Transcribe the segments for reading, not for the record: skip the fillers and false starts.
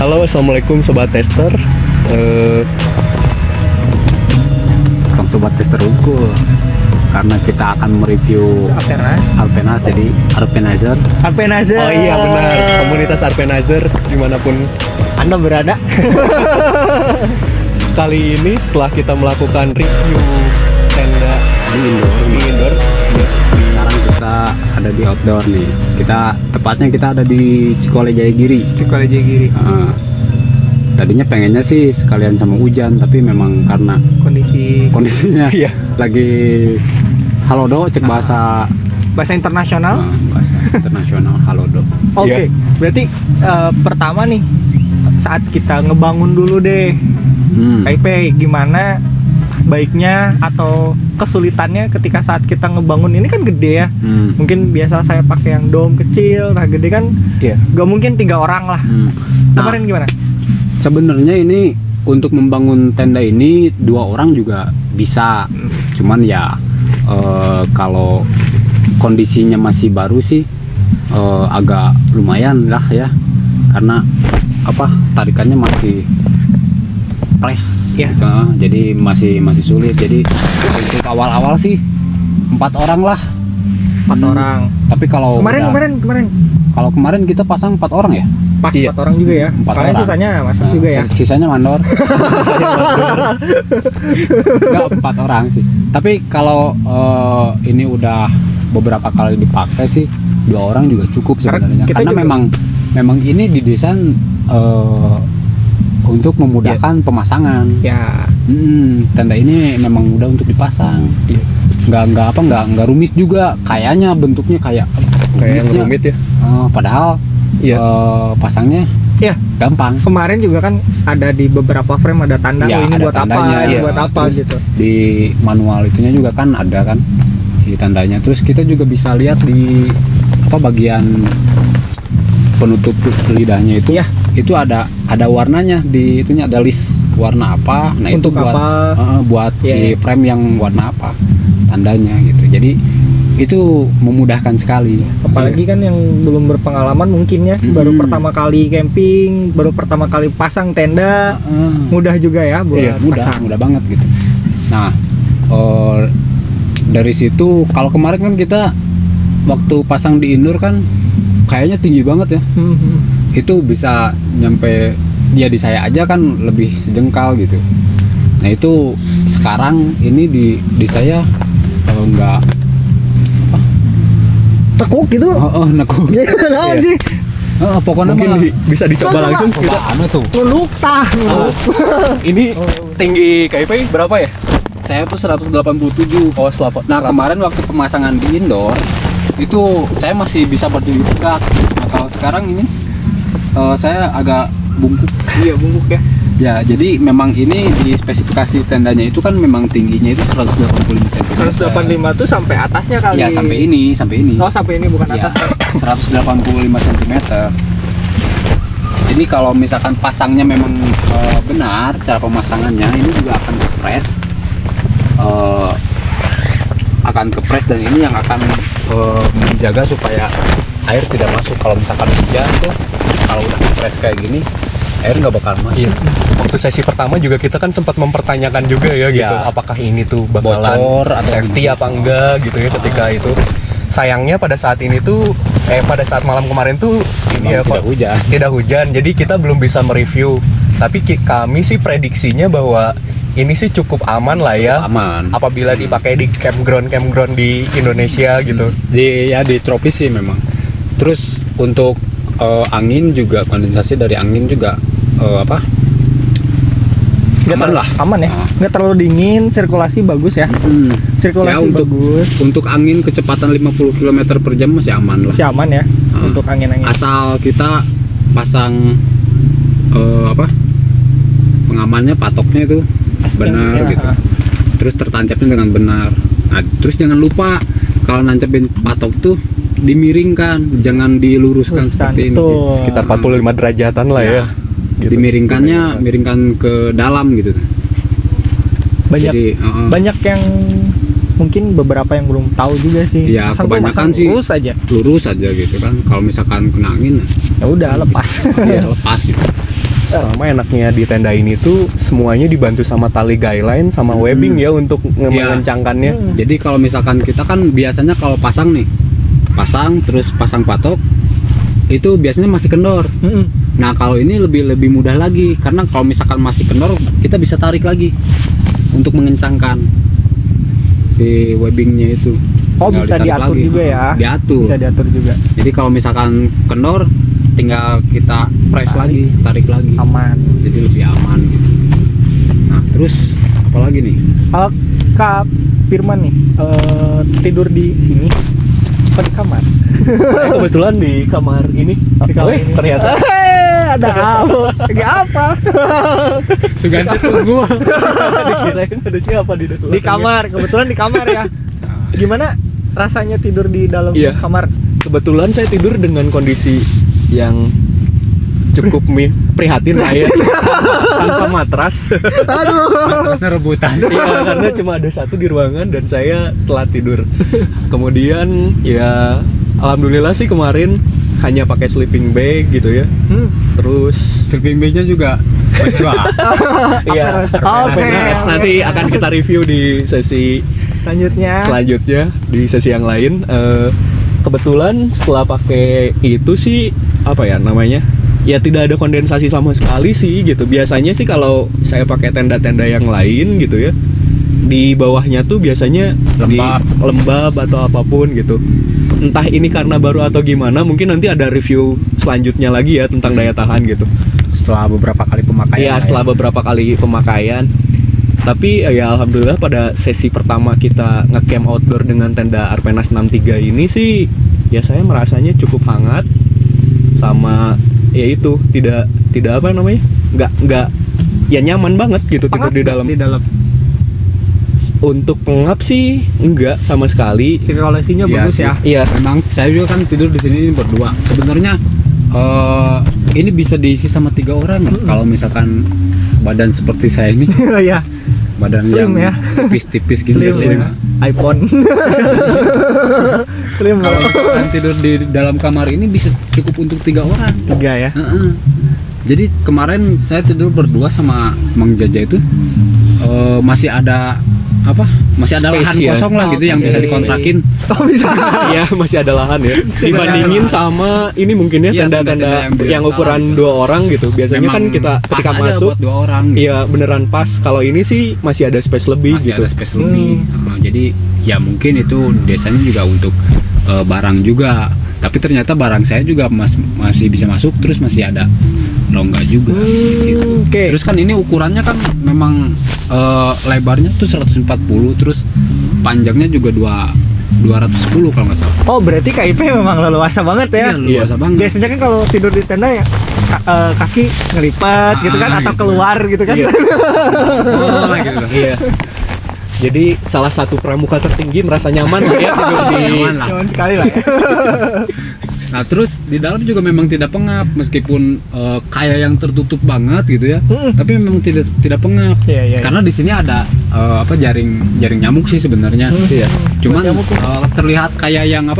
Halo, assalamualaikum sobat tester. Sobat tester unggul, karena kita akan mereview Alpenas, jadi Alpenizer. Oh iya benar, komunitas Alpenizer dimanapun Anda berada. Kali ini setelah kita melakukan review tenda di indoor, sekarang kita ada di outdoor nih. Tepatnya kita ada di Cikole Jayagiri. Tadinya pengennya sih sekalian sama hujan, tapi memang karena kondisinya iya. lagi halodo, cek bahasa internasional. Bahasa internasional halodo. Oke. Berarti pertama nih, saat kita ngebangun dulu deh, Taipei, gimana baiknya atau kesulitannya ketika saat kita ngebangun ini kan gede ya. Mungkin biasa saya pakai yang dom kecil, nah gede kan gak mungkin 3 orang lah. Kemarin gimana? Sebenarnya ini untuk membangun tenda ini 2 orang juga bisa, cuman ya kalau kondisinya masih baru sih agak lumayan lah ya, karena tarikannya masih press gitu, jadi masih sulit. Jadi untuk awal sih 4 orang lah. 4 orang. Tapi kalau kemarin kita pasang 4 orang ya. Pas 4 orang juga ya. 4 Soalnya orang. sisanya masuk juga ya. Sisanya mandor. Enggak 4 orang sih. Tapi kalau ini udah beberapa kali dipakai sih 2 orang juga cukup sebenarnya. Karena memang ini didesain untuk memudahkan pemasangan. Ya. Tenda ini memang mudah untuk dipasang. Nggak rumit juga. Kayaknya bentuknya kayak yang rumit ya. Padahal pasangnya gampang. Kemarin juga kan ada di beberapa frame ada tanda ini buat tandanya, apa, buat apa gitu. Di manual itunya juga kan ada kan si tandanya. Terus kita juga bisa lihat di bagian penutup lidahnya itu. Itu ada warnanya, di itunya ada list warna apa. Nah, untuk itu buat si frame yang warna apa tandanya gitu. Jadi itu memudahkan sekali. Apalagi kan yang belum berpengalaman mungkin ya, baru pertama kali camping, baru pertama kali pasang tenda, mudah juga ya buat pasang. Mudah banget gitu. Nah, dari situ kalau kemarin kan kita waktu pasang di indoor kan kayaknya tinggi banget ya. Itu bisa nyampe di saya aja kan lebih sejengkal gitu. Nah, itu sekarang ini di saya enggak tekuk gitu. Nekuk. Gimana sih? Pokoknya mungkin bisa dicoba langsung. Nuluk. Ini tinggi KIP berapa ya? Saya tuh 187. Nah, kemarin waktu pemasangan di indoor itu saya masih bisa berdiri tegak. Nah, kalau sekarang ini saya agak bungkuk. Iya, bungkuk ya. Ya, jadi memang ini di spesifikasi tendanya itu kan memang tingginya itu 185 cm. 185 tuh sampai atasnya kali. Ya, sampai ini. Oh, sampai ini bukan atas. 185 cm. Jadi kalau misalkan pasangnya memang benar cara pemasangannya, ini juga akan kepres dan ini yang akan menjaga supaya air tidak masuk. Kalau misalkan hujan tuh, kalau udah kepres kayak gini, air nggak bakal masuk. Waktu sesi pertama juga kita kan sempat mempertanyakan juga ya gitu, apakah ini tuh bakalan bocor atau safety apa enggak gitu ya ketika itu. Sayangnya pada saat ini tuh pada saat malam kemarin tuh ini tidak hujan. Jadi kita belum bisa mereview. Tapi kami sih prediksinya bahwa ini sih cukup aman lah ya. Aman. Apabila dipakai di campground di Indonesia gitu. Di tropis sih memang. Terus untuk angin juga, kondensasi dari angin juga aman ya, nggak terlalu dingin, sirkulasi bagus ya. Sirkulasi bagus. Untuk angin kecepatan 50 km per jam masih aman lah. Masih aman ya untuk angin. Asal kita pasang pengamannya, patoknya itu benar gitu. Terus tertancapnya dengan benar. Nah, terus jangan lupa kalau nancepin patok tuh dimiringkan, jangan diluruskan seperti ini. Sekitar 45 derajatan lah ya. Gitu. Miringkan ke dalam gitu. Banyak yang mungkin beberapa yang belum tahu juga sih. Ya, kebanyakan sih lurus aja gitu kan. Kalau misalkan kena angin ya udah lepas. Bisa lepas gitu. Sama enaknya di tenda ini tuh semuanya dibantu sama tali guideline sama webbing ya untuk mengencangkannya. Jadi kalau misalkan kita kan biasanya kalau pasang terus pasang patok itu biasanya masih kendor. Nah kalau ini lebih mudah lagi karena kalau misalkan masih kendor kita bisa tarik lagi untuk mengencangkan si webbingnya itu. Oh, bisa diatur juga ya? Diatur. Bisa diatur juga. Jadi kalau misalkan kendor tinggal kita press lagi, tarik lagi. Aman. Jadi lebih aman gitu. Nah terus apa lagi nih? Kak Firman nih tidur di sini apa di kamar? Saya kebetulan di kamar ini. Di kamar ini. Ternyata ada apa? Lagi apa? Suganti tunggu. Dikirain ada siapa di dalam. Di kamar, kebetulan di kamar ya. Gimana rasanya tidur di dalam kamar? Kebetulan saya tidur dengan kondisi yang cukup prihatin lah ya. Tanpa matras. Aduh. Matrasnya rebutan. Iya, karena cuma ada satu di ruangan dan saya telat tidur. Kemudian ya alhamdulillah sih kemarin hanya pakai sleeping bag gitu ya. Terus Sleeping bagnya juga mencuat. iya. Oke. Nanti akan kita review di sesi selanjutnya di sesi yang lain. Kebetulan setelah pakai itu sih apa ya namanya? Ya tidak ada kondensasi sama sekali sih gitu. Biasanya sih kalau saya pakai tenda-tenda yang lain gitu ya, di bawahnya tuh biasanya lembab atau apapun gitu. Entah ini karena baru atau gimana, mungkin nanti ada review selanjutnya lagi ya tentang daya tahan gitu. Setelah beberapa kali pemakaian. Iya, setelah beberapa kali pemakaian. Tapi ya alhamdulillah pada sesi pertama kita ngecamp outdoor dengan tenda Arpenas 63 ini sih ya saya merasanya cukup hangat sama ya itu tidak apa namanya? Enggak ya nyaman banget gitu tidur di dalam. Untuk pengap sih enggak sama sekali. Sirkulasinya bagus ya. Iya. Memang saya juga kan tidur di sini berdua. Sebenarnya ini bisa diisi sama 3 orang ya. Kalau misalkan badan seperti saya ini. Iya. Badan Slim yang ya. tipis-tipis gitu. Slim ya. iPhone. Slim. Kalau misalkan tidur di dalam kamar ini bisa cukup untuk 3 orang. 3 ya. Jadi kemarin saya tidur berdua sama Mang Jaja itu masih ada masih ada lahan kosong lah gitu yang bisa dikontrakin. Oh bisa. Ya masih ada lahan ya. Dibandingin sama ini mungkin ya tenda-tenda yang ukuran 2 orang gitu. Biasanya kan kita ketika masuk buat 2 orang. Iya beneran pas. Kalau ini sih masih ada space lebih masih gitu. ada space lebih. Jadi ya mungkin itu desanya juga untuk barang juga. Tapi ternyata barang saya juga masih bisa masuk, terus masih ada rongga juga di situ. Terus kan ini ukurannya kan memang lebarnya tuh 140, terus panjangnya juga 210 kalau nggak salah. Oh berarti KIP memang leluasa banget ya? Iya, leluasa banget. Biasanya kan kalau tidur di tenda ya kaki ngelipat gitu kan atau gitu. keluar gitu kan? Iya. Gitu. Iya. Jadi salah satu pramuka tertinggi merasa nyaman lah ya tidur di Nyaman sekali lah ya. Nah terus di dalam juga memang tidak pengap meskipun kayak yang tertutup banget gitu ya, tapi memang tidak pengap. Karena di sini ada jaring nyamuk sih sebenarnya. Iya. Cuman terlihat kayak yang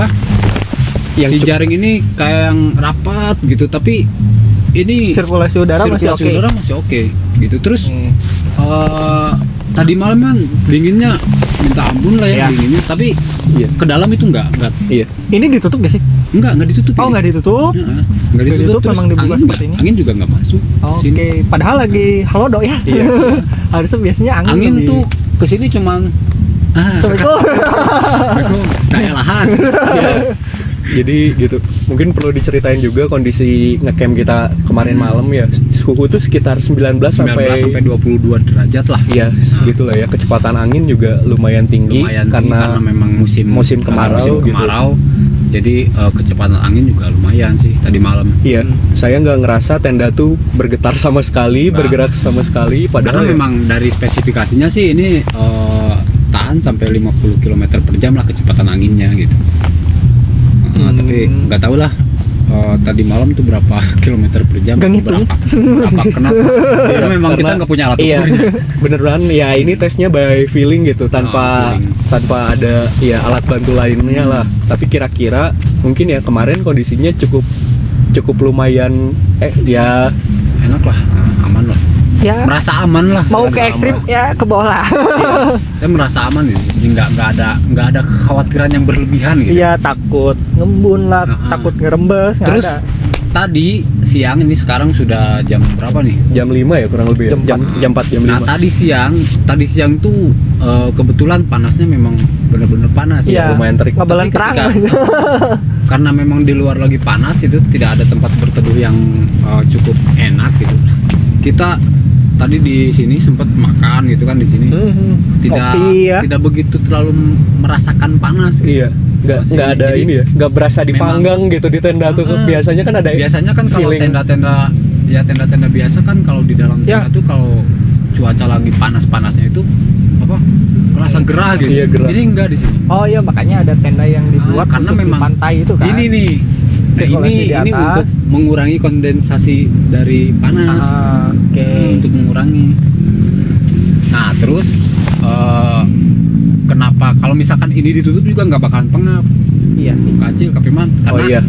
yang si jaring ini kayak yang rapat gitu, tapi ini sirkulasi udara masih oke gitu. Terus tadi malam kan dinginnya minta ampun lah ya dinginnya, tapi ke dalam itu enggak. Iya. Ini ditutup gak sih? Enggak ditutup. Oh, enggak ditutup. Enggak ditutup, terus memang dibuka seperti ini. Angin juga enggak masuk. Oke, padahal lagi halodo ya. Iya. Harusnya biasanya angin tuh ke sini cuman Assalamualaikum. Kayak lahan. Iya. Jadi gitu. Mungkin perlu diceritain juga kondisi ngecamp kita kemarin malam ya. Suhu tuh sekitar 19 sampai 22 derajat lah. Iya, segitulah ya. Kecepatan angin juga lumayan tinggi karena memang musim kemarau gitu. Jadi kecepatan angin juga lumayan sih tadi malam. Iya, saya nggak ngerasa tenda tuh bergetar sama sekali, bergerak sama sekali. Padahal memang dari spesifikasinya sih ini tahan sampai 50 km per jam lah kecepatan anginnya gitu. Tapi nggak tahu lah tadi malam tuh berapa kilometer per jam, berapa knot. Karena memang kita nggak punya alat ukurnya. Beneran ya ini tesnya by feeling gitu tanpa ada ya alat bantu lainnya lah. Tapi kira-kira mungkin ya kemarin kondisinya cukup lumayan ya enak lah, aman lah. Ya. Merasa aman lah. Mau ke ekstrim ya ke bawah lah. Saya merasa aman gitu. Jadi nggak ada kekhawatiran yang berlebihan gitu. Iya, takut ngembun lah, takut ngerembes. Terus tadi siang ini sekarang sudah jam berapa nih? Jam 5 ya kurang lebih. Jam 4 jam 5. Nah, tadi siang tuh kebetulan panasnya memang benar-benar panas ya. Lumayan terik. Ngebalan terang. Karena memang di luar lagi panas, itu tidak ada tempat berteduh yang cukup enak gitu. Kita tadi di sini sempat makan gitu kan di sini. Kopi, ya. Tidak begitu terlalu merasakan panas gitu. Iya. Nggak ada Jadi, ini ya, nggak berasa dipanggang gitu di tenda tuh. Biasanya kan ada. Biasanya kan kalau feeling. tenda-tenda biasa kan kalau di dalam tenda tuh kalau cuaca lagi panas-panasnya itu apa? Kerasa gerah gitu. Iya, gerah. Ini enggak di sini. Oh iya, makanya ada tenda yang dibuat karena khusus memang di pantai itu kan. Ini nih. Nah, ini untuk mengurangi kondensasi dari panas. Untuk mengurangi. Nah, terus kenapa kalau misalkan ini ditutup juga nggak bakalan pengap? Iya sih. Kacil, Kapiman. Karena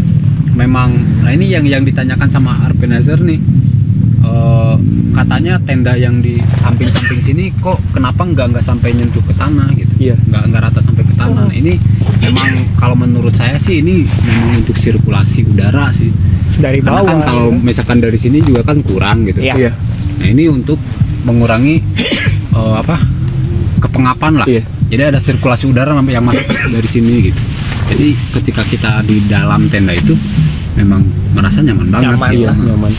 memang, nah ini yang ditanyakan sama Arpenazer nih. Katanya tenda yang di samping-samping sini kok kenapa nggak sampai nyentuh ke tanah gitu? Nggak rata sampai ke tanah. Nah, ini memang kalau menurut saya sih ini memang untuk sirkulasi udara sih. Dari karena bawah. Kan kalau misalkan dari sini juga kan kurang gitu. Iya. Nah, ini untuk mengurangi kepengapan lah. Jadi ada sirkulasi udara yang masuk dari sini gitu. Jadi ketika kita di dalam tenda itu memang merasa nyaman banget. Nyaman.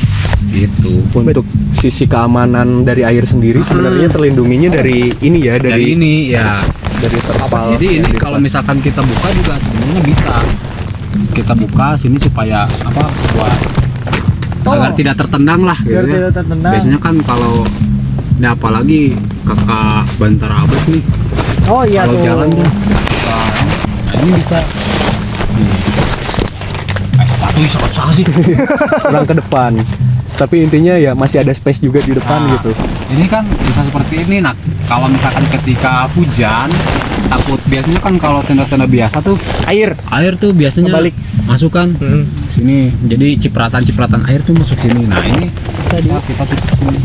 Gitu. Untuk sisi keamanan dari air sendiri sebenarnya terlindunginya dari ini ya, dari ini ya. Dari terpal. Jadi ini kalau misalkan kita buka juga sebenarnya bisa. Kita buka sini supaya buat agar tidak tertendang lah gitu. Tidak tertendang. Biasanya kan kalau apalagi kakak Bantara Abad nih. Oh iya kalau tuh. Jalan tuh. Nah, ini bisa. Sepatu sangat sih. Kurang ke depan. Tapi intinya ya masih ada space juga di depan gitu. Ini kan bisa seperti ini. Nah, kalau misalkan ketika hujan, takut biasanya kan kalau tenda-tenda biasa tuh air tuh biasanya balik masukkan sini. Jadi cipratan air tuh masuk sini. Nah, ini bisa kita tutup sini.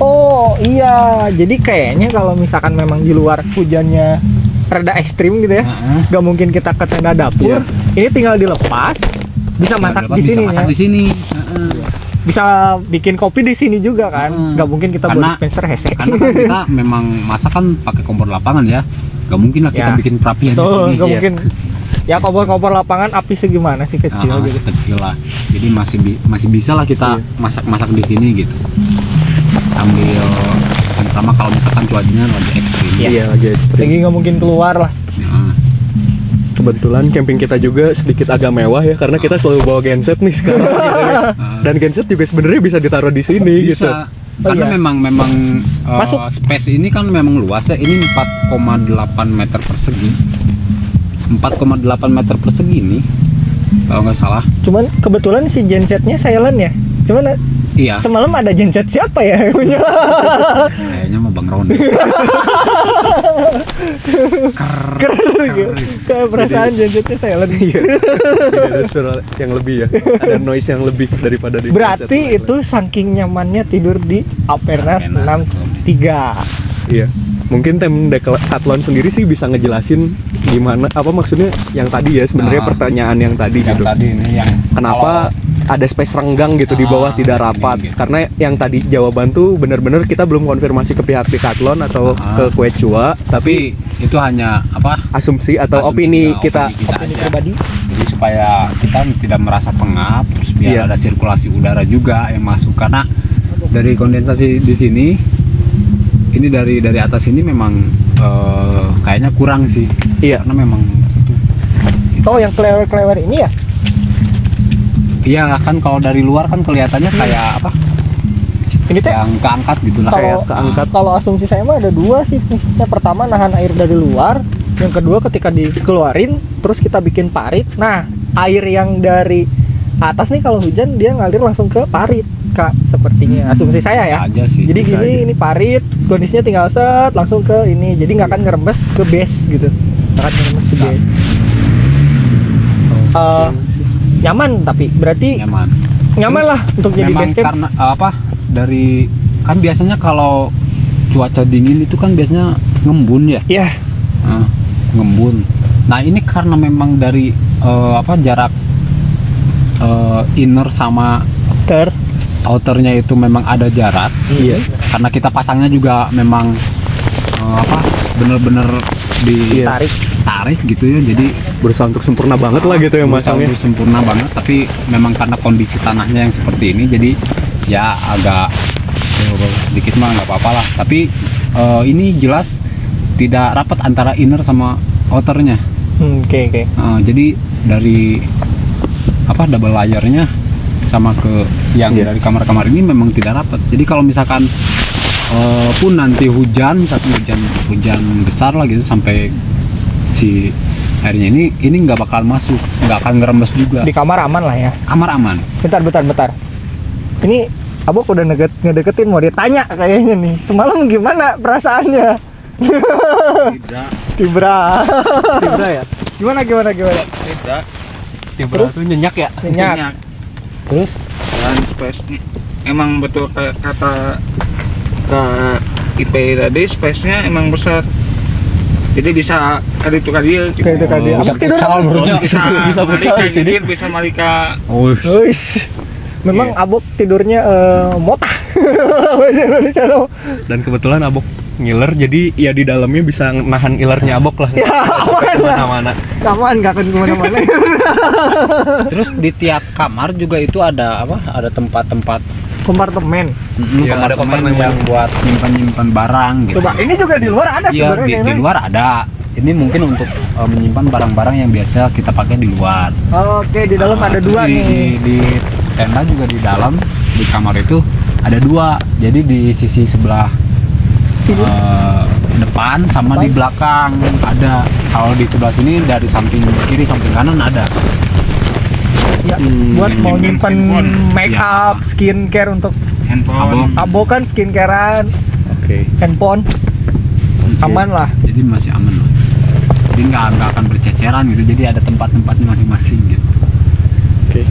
Oh iya, jadi kayaknya kalau misalkan memang di luar hujannya rada ekstrim gitu ya, nggak mungkin kita ke tenda dapur. Ini tinggal dilepas, bisa masak di sini. Bisa masak di sini. Bisa bikin kopi di sini juga kan. Nggak mungkin kita buat dispenser hesek. Karena kan kita memang masak kan pakai kompor lapangan ya. Nggak mungkin lah kita bikin perapian di sini. Nggak mungkin. Ya kompor lapangan api segimana sih kecil gitu. Kecil lah. Jadi masih bisa lah kita masak di sini gitu. Sambil terutama kalau misalkan cuacanya lagi ekstrim. Iya, lagi ekstrim. Jadi nggak mungkin keluar lah. Kebetulan camping kita juga sedikit agak mewah ya, karena kita selalu bawa genset nih sekarang gitu ya. Dan genset juga sebenarnya bisa ditaruh di sini gitu. Karena memang space ini kan memang luas ya. Ini 4,8 meter persegi. 4,8 meter persegi nih kalau nggak salah. Cuman kebetulan si gensetnya silent ya. Cuman semalam ada genset siapa ya yang punya? Kayaknya mau Bang Ron. Kayak perasaan gensetnya silent. Ada suara yang lebih ya. Ada noise yang lebih daripada di Berarti itu saking nyamannya tidur di Apernas 63. Iya. Mungkin tim Decathlon sendiri sih bisa ngejelasin gimana maksudnya yang tadi ya sebenarnya pertanyaan yang tadi gitu. Tadi ini yang kenapa ada space renggang gitu di bawah tidak rapat gitu. Karena yang tadi jawaban tuh benar-benar kita belum konfirmasi ke pihak Decathlon atau ke Quechua, tapi itu hanya asumsi atau opini kita pribadi. Jadi supaya kita tidak merasa pengap, terus biar ada sirkulasi udara juga yang masuk, karena dari kondensasi di sini ini dari atas ini memang kayaknya kurang sih. Karena memang yang klewer-klewer ini ya. Iya kan, kalau dari luar kan kelihatannya kayak ini teh yang keangkat gitu lah. Kalau asumsi saya mah ada dua sih fungsinya. Pertama nahan air dari luar, yang kedua ketika dikeluarin terus kita bikin parit. Nah, air yang dari atas nih kalau hujan dia ngalir langsung ke parit, Kak, sepertinya. Asumsi saya ya. Jadi gini, ini parit, kondisinya tinggal set langsung ke ini. Jadi nggak akan ngerembes ke base gitu. Nggak akan ngerembes ke base. Nyaman, tapi berarti nyaman lah untuk jadi memang base camp. karena apa, dari kan biasanya kalau cuaca dingin itu kan biasanya ngembun ya. Iya. Ngembun. Nah ini karena memang dari jarak inner sama outernya itu memang ada jarak. Iya. Karena kita pasangnya juga memang bener-bener tarik gitu ya, jadi berusaha untuk sempurna banget lah gitu ya masangnya. berusaha untuk sempurna banget, tapi memang karena kondisi tanahnya yang seperti ini, jadi ya agak sedikit mah nggak apa-apa lah. Tapi ini jelas tidak rapat antara inner sama outernya. Oke. Jadi dari double layernya sama ke yang dari kamar-kamar ini memang tidak rapat. Jadi kalau misalkan pun nanti hujan besar lah gitu, sampai si airnya ini nggak bakal masuk, nggak akan ngerembes juga. Di kamar aman lah ya. Kamar aman. Bentar. Ini Abok udah ngedeketin, mau ditanya kayaknya nih. Semalam gimana perasaannya? Tibra ya. Gimana? Tibra tuh nyenyak ya. Nyenyak. Terus dan space emang betul kayak kata Kak IP tadi, space-nya emang besar. Jadi bisa kali itu Abok tidur bisa Malika jadi bisa Malika. Wis. Memang Abok tidurnya motah. Bahasa Indonesia loh. Dan kebetulan Abok ngiler, jadi ya di dalamnya bisa nahan ilernya Abok lah. Ya, aman lah. Kemana-mana. Aman, gak akan kemana-mana. Terus di tiap kamar juga itu ada ada tempat-tempat Kompartemen. Iya, ada kompartemen yang buat nyimpan barang gitu. Coba, ini juga di luar ada Iya, sebenarnya. di luar ada. Ini mungkin untuk menyimpan barang-barang yang biasa kita pakai di luar. Oke, di dalam ada dua nih. Di tenda juga di dalam, di kamar itu ada dua. Jadi di sisi sebelah depan sama di belakang ada. Kalau di sebelah sini dari samping kiri samping kanan ada. Ya, buat mau nyimpan make up, Ya. skincare untuk Handphone. Abok kan skincarean, Oke. handphone. Aman lah. Jadi masih aman lah. Jadi nggak akan berceceran gitu. Jadi ada tempat-tempatnya masing-masing gitu. Oke.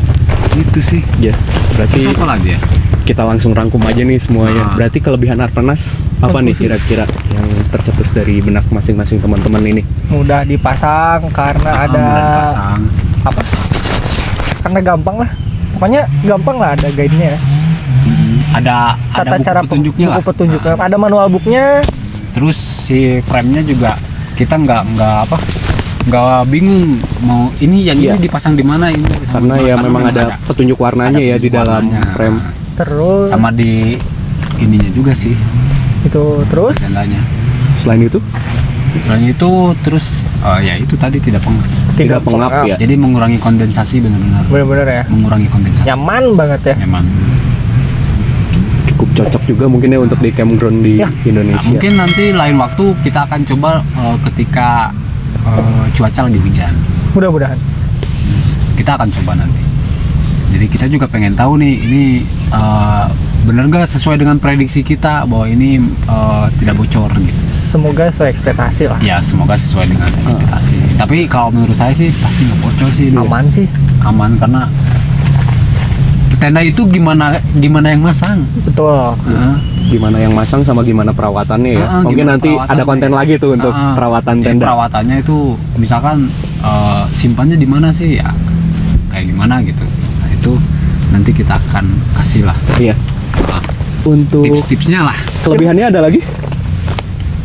Itu sih. Ya, berarti Terus apa lagi ya? kita langsung rangkum aja nih semuanya. Nah. Berarti kelebihan Arpenas apa nih kira-kira yang tercetus dari benak masing-masing teman-teman ini? Mudah dipasang karena ada Mudah dipasang. apa? Karena gampang lah. Pokoknya gampang lah, ada guide-nya ya. Ada Tata buku cara petunjuknya lah. buku petunjuknya. Nah, Ada manual booknya. terus si frame-nya juga kita nggak bingung mau ini yang Iya. ini dipasang di mana ini dipasang Karena di mana. ya Karena memang ada petunjuk warnanya ya di petunjuk dalam warnanya. frame. Terus Sama di ininya juga sih itu terus tendanya. Selain itu Selain itu terus ya itu tadi tidak pengap. tidak pengap ya. Jadi mengurangi kondensasi benar-benar. Bener-bener ya. Mengurangi kondensasi. Nyaman banget ya. Nyaman. Cukup cocok juga mungkin ya untuk di campground di Ya. Nah, Indonesia. mungkin nanti lain waktu kita akan coba ketika cuaca lagi hujan. Mudah-mudahan. Kita akan coba nanti. Jadi kita juga pengen tahu nih ini bener gak sesuai dengan prediksi kita bahwa ini tidak bocor gitu. Semoga sesuai ekspektasi lah. Ya semoga sesuai dengan ekspektasi. Tapi kalau menurut saya sih pasti nggak bocor sih. ini. Aman sih. Aman karena tenda itu gimana yang masang. Betul. Heeh. Gimana yang masang sama gimana perawatannya ya. Mungkin Gimana nanti ada perawatannya. konten lagi tuh untuk perawatan Jadi tenda. perawatannya itu misalkan simpannya di mana sih ya kayak gimana gitu. Nah itu nanti kita akan kasih lah Iya. Untuk tips-tipsnya lah. kelebihannya ada lagi?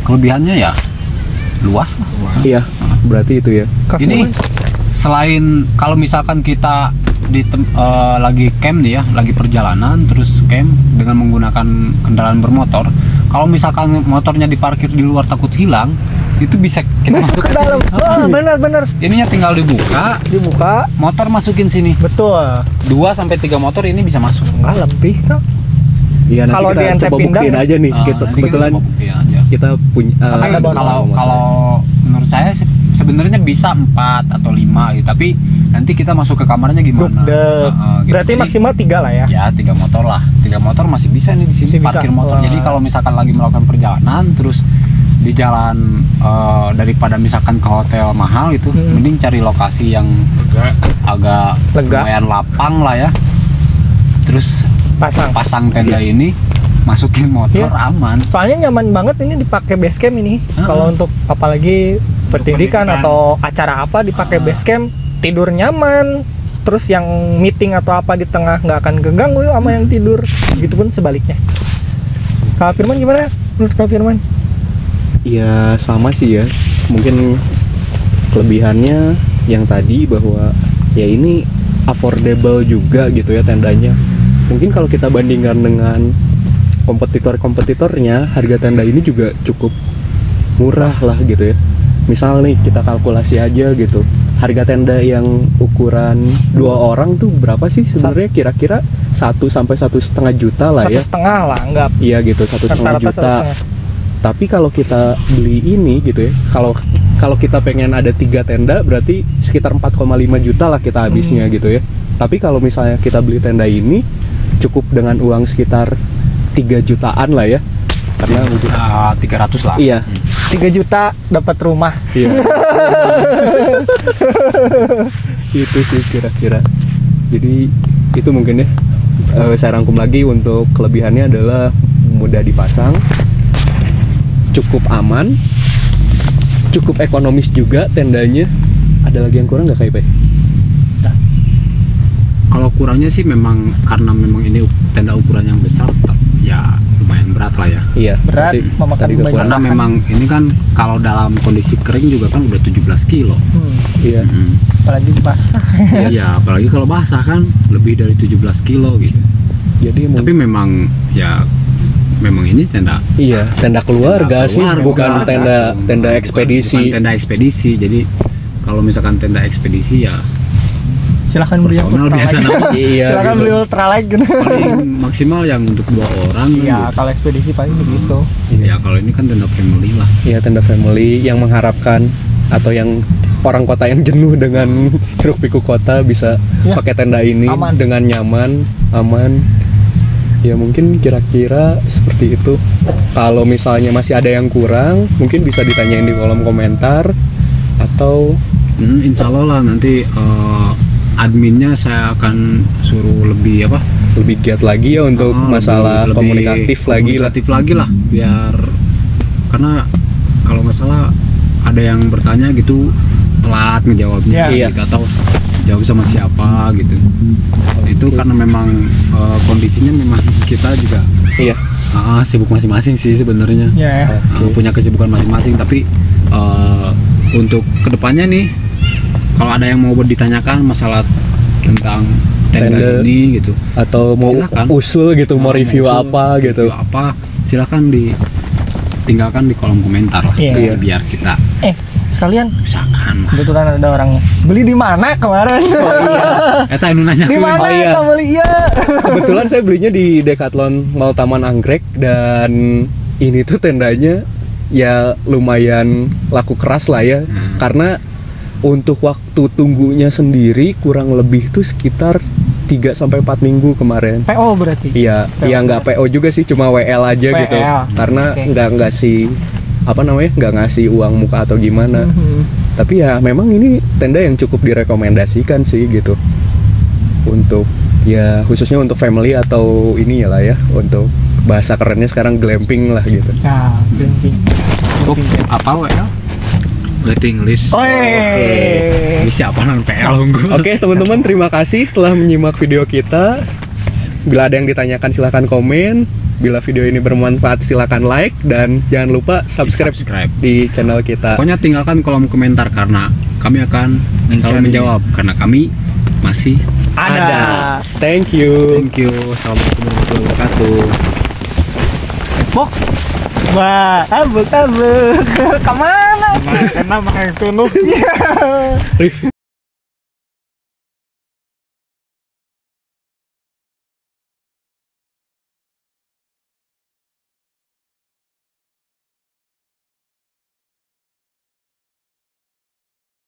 Kelebihannya ya luas lah. Iya. Berarti itu ya. Ini selain kalau misalkan kita lagi camp nih ya, lagi perjalanan terus camp dengan menggunakan kendaraan bermotor, kalau misalkan motornya diparkir di luar takut hilang, itu bisa kita Masuk ke ke dalam. sini. Wah, benar-benar. Ininya tinggal dibuka, Dibuka. motor masukin sini. Betul. 2 sampai 3 motor ini bisa masuk. Enggak lebih kok. Iya, nanti Kalau kita di ente coba pindang, buktiin aja nih. Nanti Kebetulan kita buktiin aja. kita punya Tapi ada kalau menurut saya sebenarnya bisa 4 atau 5 gitu, tapi nanti kita masuk ke kamarnya gimana? Duk. Gitu. Berarti Jadi, maksimal 3 lah ya. ya 3 motor lah. 3 motor masih bisa nih di sini Masih bisa. parkir motor. Wah. Jadi kalau misalkan lagi melakukan perjalanan terus di jalan daripada misalkan ke hotel mahal itu, mending cari lokasi yang agak Lega. lumayan lapang lah ya. terus pasang tenda ini, masukin motor aman. Soalnya nyaman banget ini dipakai base camp ini. Kalau untuk apalagi pertindikan atau acara apa dipakai base camp, tidur nyaman. Terus yang meeting atau apa di tengah nggak akan keganggu sama yang tidur. Begitupun sebaliknya. Kak Firman gimana? Menurut Kak Firman? Ya sama sih ya. Mungkin kelebihannya yang tadi bahwa ya ini affordable juga gitu ya tendanya. Mungkin kalau kita bandingkan dengan kompetitornya, harga tenda ini juga cukup murah lah gitu ya. Misal nih kita kalkulasi aja gitu, harga tenda yang ukuran 2 orang tuh berapa sih sebenarnya? Kira-kira 1 sampai 1,5 juta lah ya. 1,5 lah anggap. Iya gitu, 1,5 juta. Tapi kalau kita beli ini gitu ya, kalau kita pengen ada 3 tenda berarti sekitar 4,5 juta lah kita habisnya gitu ya. Tapi kalau misalnya kita beli tenda ini cukup dengan uang sekitar 3 jutaan lah ya. Karena 300 lah. Iya. 3 juta dapat rumah. Iya. Itu sih kira-kira. Jadi itu mungkin ya. Saya rangkum lagi untuk kelebihannya adalah mudah dipasang, cukup aman, cukup ekonomis juga tendanya. Ada lagi yang kurang nggak KIP? Kalau kurangnya sih memang karena memang ini tenda ukuran yang besar, ya lumayan berat lah ya. Iya. Berat, memakan banyak. Karena memang ini kan kalau dalam kondisi kering juga kan udah 17 kilo. Iya. Apalagi basah. Iya, apalagi kalau basah kan lebih dari 17 kilo gitu. Jadi tapi memang ya memang ini tenda. Iya, tenda keluarga sih, bukan tenda ekspedisi. Bukan tenda ekspedisi. Jadi kalau misalkan tenda ekspedisi ya silakan beli yang biasa. Iya. Silakan beli ultralight gitu. Paling maksimal yang untuk 2 orang. Iya, gitu. kalau ekspedisi paling begitu. Ya kalau ini kan tenda family lah. Iya, tenda family yang mengharapkan atau yang orang kota yang jenuh dengan hiruk pikuk kota bisa pakai tenda ini aman. Dengan nyaman, aman. Ya mungkin kira-kira seperti itu. Kalau misalnya masih ada yang kurang, mungkin bisa ditanyain di kolom komentar atau insya Allah lah nanti adminnya saya akan suruh lebih giat lagi ya untuk masalah lebih komunikatif lagi lah biar, karena kalau nggak salah ada yang bertanya gitu telat ngejawabnya gitu, atau jawab sama siapa gitu. Itu karena memang kondisinya memang kita juga sibuk masing-masing sih sebenarnya. Punya kesibukan masing-masing, tapi untuk kedepannya nih kalau ada yang mau ditanyakan masalah tentang tenda ini gitu, atau mau silakan usul gitu, mau review apa gitu, silakan ditinggalkan di kolom komentar lah. Biar kita sekalian usahakan. Kebetulan ada orangnya. Beli di mana kemarin? Eta anu nanya. Di mana kamu beli? Kebetulan saya belinya di Decathlon Mall Taman Anggrek, dan ini tuh tendanya ya lumayan laku keras lah ya. Karena untuk waktu tunggunya sendiri kurang lebih tuh sekitar 3-4 minggu kemarin. PO berarti? Iya, ya nggak PO juga sih, cuma WL aja gitu. Karena nggak ngasih nggak ngasih uang muka atau gimana. Tapi ya memang ini tenda yang cukup direkomendasikan sih gitu. Untuk ya khususnya untuk family atau ini ya lah ya, untuk bahasa kerennya sekarang glamping lah gitu. Ya, glamping. Apa WL? Waiting list. Oke. Siapa nang PL unggul? Oke, teman-teman, terima kasih telah menyimak video kita. Bila ada yang ditanyakan silahkan komen. Bila video ini bermanfaat silahkan like, dan jangan lupa subscribe di channel kita. Pokoknya tinggalkan kolom komentar karena kami akan selalu menjawab karena kami masih ada. Thank you. Assalamualaikum warahmatullahi wabarakatuh. Bok. Wah, abuk. Kemana? Kemana makan tunuh? Review.